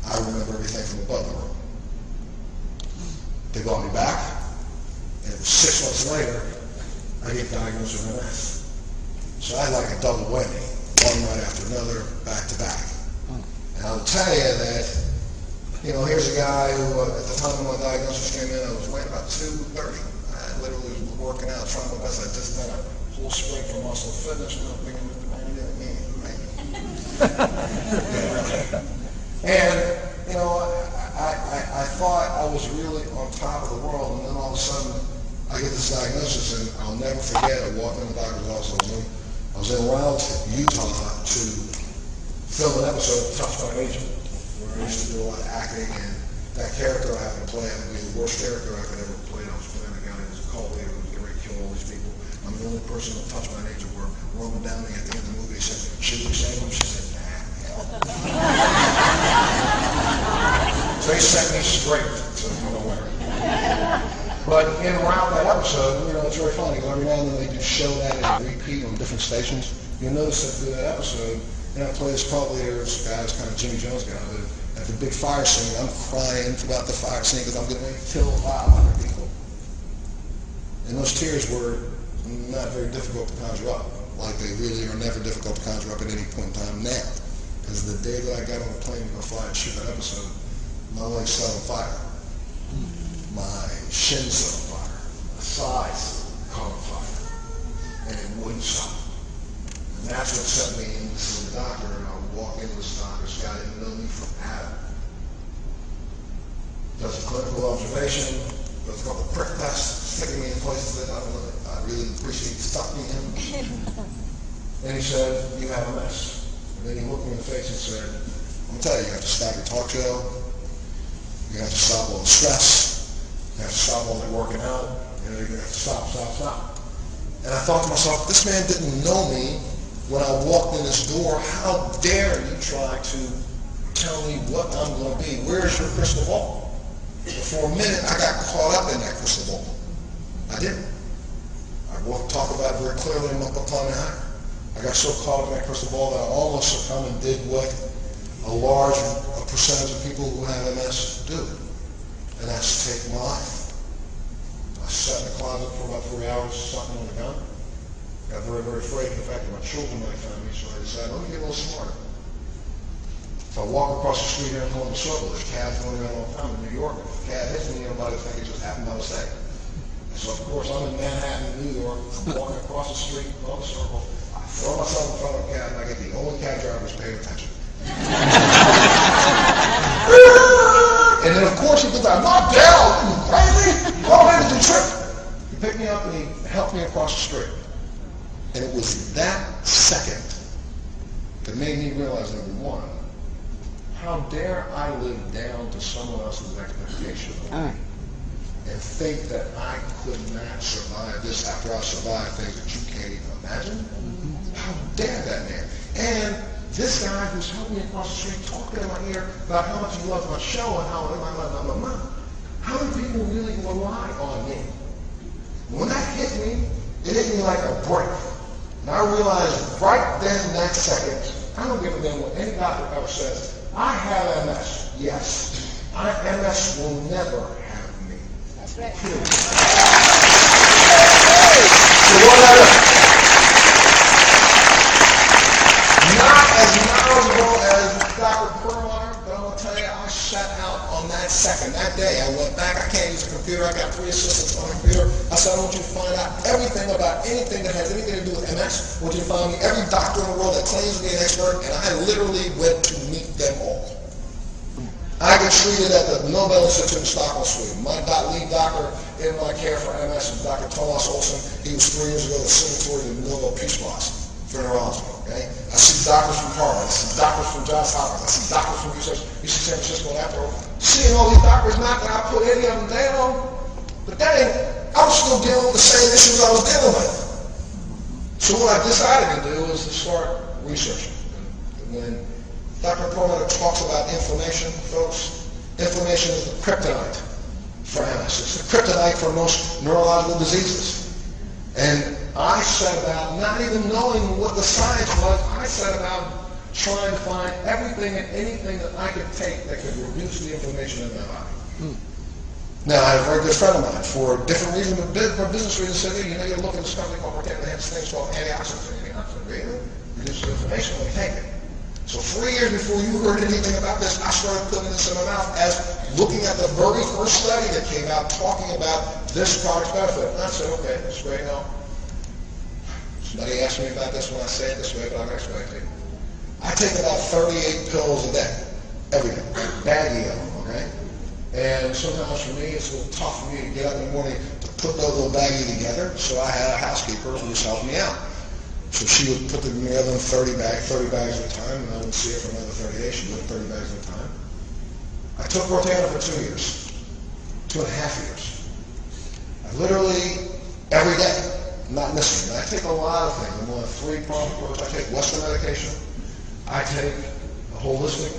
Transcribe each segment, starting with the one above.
I remember everything from the butler room. They brought me back, and it was 6 months later, I get diagnosed with MS. So I had like a double whammy, one right after another, back to back. And I'll tell you that, here's a guy who, at the time when my diagnosis came in, I was weighing about 230. I literally was working out, trying my best. I just done a whole spring for muscle fitness, thinking with the man didn't mean And, I thought I was really on top of the world, and then all of a sudden, I get this diagnosis, and I'll never forget, I walked in the doctor's office. I was in Round, Utah, to film an episode of Touched by Nature, where I used to do a lot of acting, and that character I happened to play, I think it was the worst character I could ever play. I was playing a guy who was a cult leader who was going to kill all these people. I'm the only person that Touched by Nature where Roman Downey at the end of the movie said, "Should we save him?" She said, "Nah, hell." So they sent me straight to nowhere. But in around that episode, it's very funny, because every now and then they do show that and repeat on different stations. You'll notice that through that episode, I play this cult leader, this guy, this kind of Jimmy Jones guy, but at the big fire scene, I'm crying throughout the fire scene because I'm getting ready to kill 500 people. And those tears were not very difficult to conjure up, like they really are never difficult to conjure up at any point in time now. Because the day that I got on the plane to go fly and shoot that episode, my legs set on fire. My shins set on fire. My sides caught on fire. And it wouldn't stop. And that's what sent me into the doctor, and I would walk into this doctor. This guy didn't know me from Adam. Does a clinical observation, does a couple prick tests, sticking me in places that I really appreciate stuck me in. And he said, "You have MS." And then he looked me in the face and said, "I'm gonna tell you, you have to stop your talk show. You have to stop all the stress. You have to stop all that working out. You're going to have to stop. And I thought to myself, this man didn't know me when I walked in this door. How dare you try to tell me what I'm going to be? Where's your crystal ball? But for a minute, I got caught up in that crystal ball. I didn't. I talk about it very clearly in my book, Climbing Higher. I got so caught up in that crystal ball that I almost succumbed and did what a large percentage of people who have MS do. And that's take my life. I sat in the closet for about 3 hours sucking on the gun. Got very, very afraid of the fact that my children might find me, so I decided, let me get a little smarter. If I walk across the street here in Columbus Circle, there's cabs going around all the time in New York. If a cab hits me, everybody think it just happened by mistake. And so, of course, I'm in Manhattan, New York. I'm walking across the street in Columbus Circle. I throw myself in front of a cab, and I get the only cab driver who's paying attention. And then, of course, he goes out, "Montel, you crazy? Oh, man, did you trip?" He picked me up and he helped me across the street. And it was that second that made me realize, number one, how dare I live down to someone else's expectation of me and think that I could not survive this after I survived things that you can't even imagine? How dare that man? And this guy who's helping me across the street talking in my ear about how much he loves my show and how many people really rely on me? When that hit me, it hit me like a brick. And I realized right then, that second, I don't give a damn what any doctor ever says. I have MS. Yes. MS will never have me. That's right. So what not as knowledgeable as Dr. Perlmutter, but I'm going to tell you, I sat out on that second. That day, I went back. I can't use a computer. I got 3 assistants on a computer. I said, I want you to find out everything about anything that has anything to do with MS. I want you to find me every doctor in the world that claims to be an expert, and I literally went to meet them all. I got treated at the Nobel Institute in Stockholm, Sweden. My lead doctor in my care for MS is Dr. Thomas Olsson. He was 3 years ago the signatory to the Nobel Peace Prize for neurology. Okay? I see doctors from Harvard. I see doctors from Johns Hopkins. I see doctors from UC San Francisco and after all. Seeing all these doctors, not that I put any of them down, but dang, I was still dealing with the same issues I was dealing with. So what I decided to do is to start researching. And when Dr. Perlmutter talks about inflammation, folks, inflammation is the kryptonite for MS. It's the kryptonite for most neurological diseases. And I set about, not even knowing what the science was, I set about trying to find everything and anything that I could take that could reduce the inflammation in my body. Now, I have a very good friend of mine, for different reasons, for business reasons, said, hey, you know, you're looking at this company called Protein that has things called antioxidants. Antioxidants, really? Reduces inflammation when you take it. So 3 years before you heard anything about this, I started putting this in my mouth as looking at the very first study that came out talking about this product's benefit. And I said, okay, this way now. Somebody asked me about this when I say it this way, but I'm going to explain it to you. I take about 38 pills a day, every day, baggy of them, okay? And sometimes for me, it's a little tough for me to get up in the morning to put those little baggie together. So I had a housekeeper who was helping me out. So she would put them together in 30 bags at a time, and I would see her for another 30 days. She'd do it 30 bags at a time. I took Protein for 2 years, 2.5 years. I literally, every day, not missing. And I take a lot of things. I'm on a 3-pronged approach. I take Western medication. I take a holistic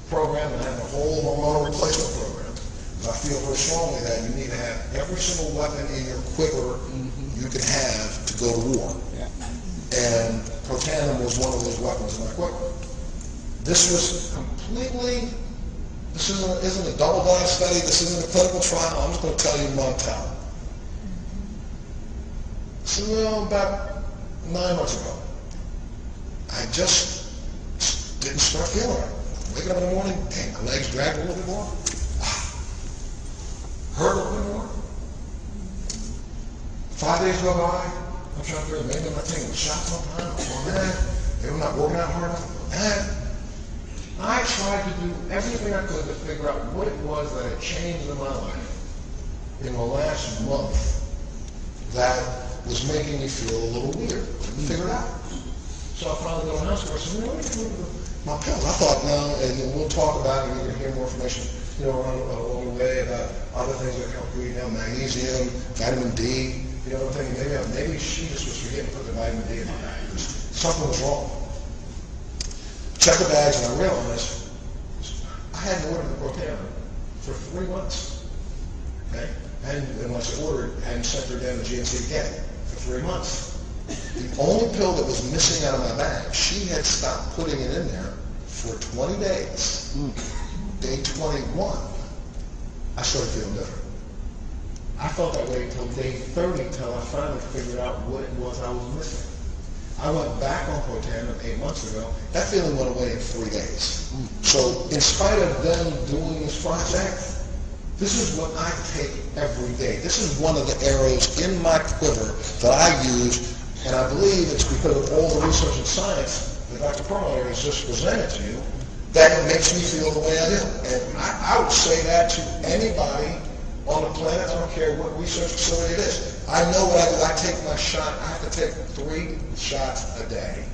program, and I have a whole hormonal replacement program. I feel very strongly that you need to have every single weapon in your quiver you can have to go to war. Yeah. And Protein was one of those weapons in my quiver. This was completely, this isn't a double-blind study, this isn't a clinical trial. I'm just going to tell you Montel. So about 9 months ago, I just didn't start feeling it. Waking up in the morning, dang, my legs dragged a little bit more. Hurt a little bit more. 5 days go by. I'm trying to figure, maybe I'm not taking a shot sometime, or that. Maybe I'm not working out hard enough, or that. I tried to do everything I could to figure out what it was that had changed in my life in the last month that was making me feel a little weird. Couldn't figure it out. So I finally go to the hospital. I said, let me look at my pills. I thought, no, and we'll talk about it, and you're going to hear more information, along the way about other things that help you, magnesium, vitamin D, other thing. Maybe she just was forgetting to put the vitamin D in my bag. Something was wrong. Check the bags, and I realized I hadn't ordered the Protein for 3 months. Okay? And once I ordered, I hadn't sent her down to GNC again for 3 months. The only pill that was missing out of my bag, she had stopped putting it in there for 20 days. Day 21, I started feeling different. I felt that way until day 30, till I finally figured out what it was I was missing. I went back on Protein 8 months ago. That feeling went away in 3 days. So in spite of them doing this project, this is what I take every day. This is one of the arrows in my quiver that I use, and I believe it's because of all the research and science that Dr. Perlmutter has just presented to you that it makes me feel the way I do. And I would say that to anybody on the planet. I don't care what research facility it is. I know what I do. I take my shot. I have to take 3 shots a day.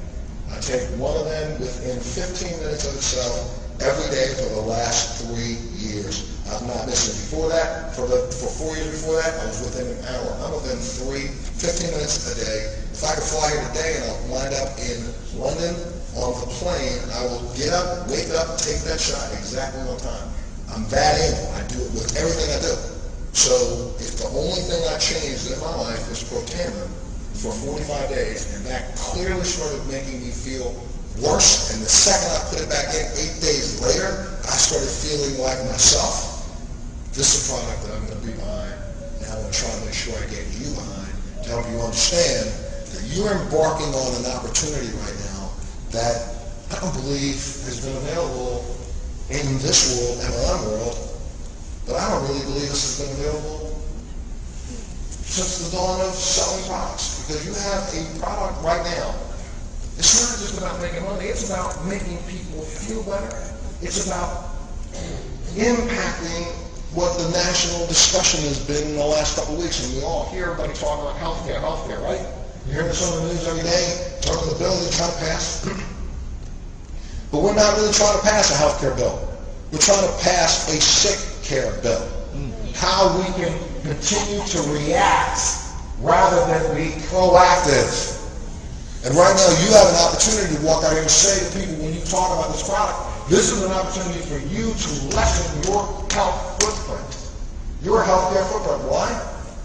I take one of them within 15 minutes of itself every day for the last 3 years. I've not missed it. Before that, for 4 years before that, I was within an hour. I'm within 15 minutes a day. If I could fly here today and I'll wind up in London on the plane, I will get up, wake up, take that shot exactly on time. I'm that in. I do it with everything I do. So if the only thing I changed in my life was Protein for 45 days, and that clearly started making me feel worse, and the second I put it back in 8 days later, I started feeling like myself. This is a product that I'm going to be behind, and I'm going to try to make sure I get you behind to help you understand that you're embarking on an opportunity right now that I don't believe has been available in this world, MLM world, but I don't really believe this has been available since the dawn of selling products, because you have a product right now. It's not just about making money, it's about making people feel better. It's about impacting what the national discussion has been in the last couple of weeks, and we all hear everybody talking about healthcare, right? You hear this on the news every day, talking about the bill they're trying to pass. But we're not really trying to pass a healthcare bill. We're trying to pass a sick care bill. How we can continue to react rather than be proactive. And right now you have an opportunity to walk out here and say to people when you talk about this product, this is an opportunity for you to lessen your health footprint. Your healthcare footprint. Why?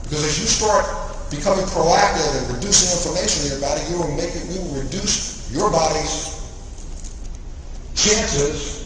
Because as you start becoming proactive and reducing inflammation in your body, you will reduce your body's chances